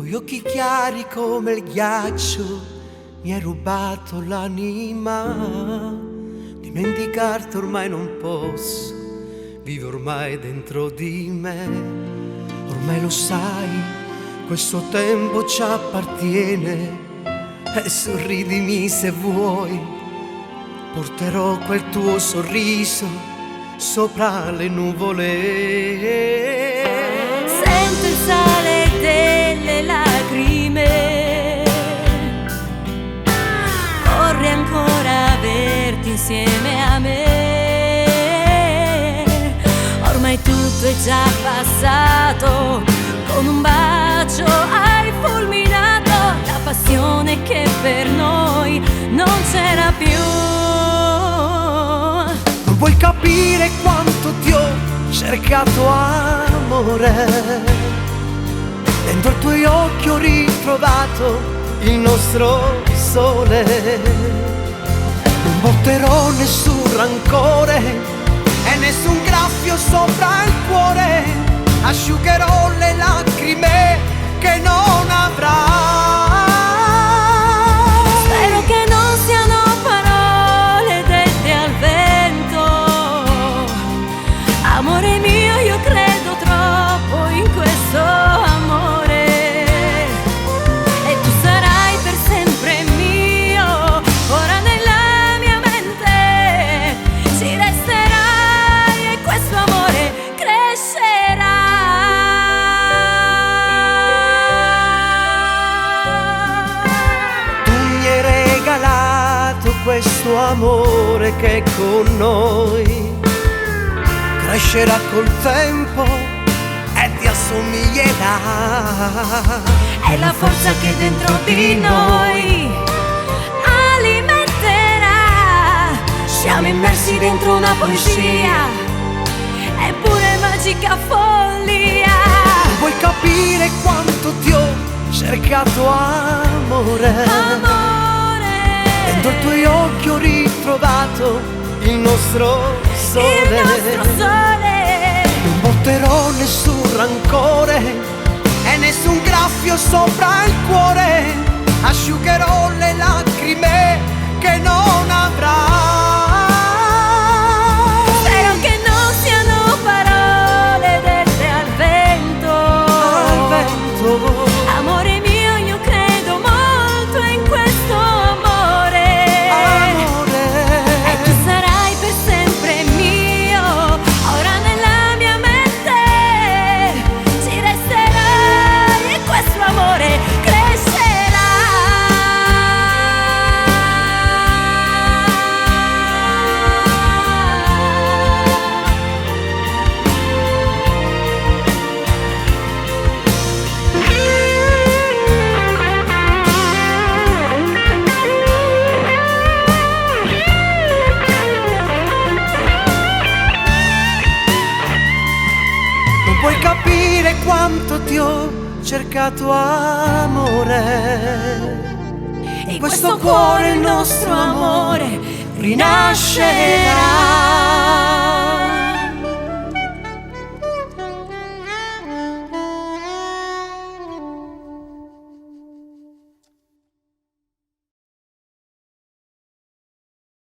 tuoi occhi chiari come il ghiaccio mi hai rubato l'anima. Dimenticarti ormai non posso, vive ormai dentro di me. Ormai lo sai, questo tempo ci appartiene. E sorridimi se vuoi, porterò quel tuo sorriso sopra le nuvole. Sento il sale delle lacrime, vorrei ancora averti insieme a me. Ormai tutto è già passato, con un bacio hai fulminato la passione che per noi non c'era più. Non puoi capire quanto ti ho cercato, amore. Dentro i tuoi occhi ho ritrovato il nostro sole. Non porterò nessun rancore e nessun graffio sopra il cuore. Asciugherò le lacrime che non avrai. Spero che non siano parole dette al vento. Amore mio, io credo troppo in questo amore, e tu sarai per sempre mio. Ora nella mia mente ci resterai e questo amore crescerà. Questo amore che con noi crescerà col tempo e ti assomiglierà. È la forza che dentro di noi alimenterà. Siamo immersi dentro una poesia, eppure magica follia. Non puoi capire quanto ti ho cercato, amore. Dentro i tuoi occhi ho ritrovato il nostro sole. Il nostro sole. Non porterò nessun rancore e nessun graffio sopra il cuore. Asciugherò le lacrime che non avrai. Spero che non siano parole dette al vento. Al vento. Amore mio, io credo molto in questo amore. E tu sarai per sempre mio. Ora nella mia mente ci resterai e questo amore crescerà. Puoi capire quanto ti ho cercato, amore. In questo cuore il nostro amore rinascerà.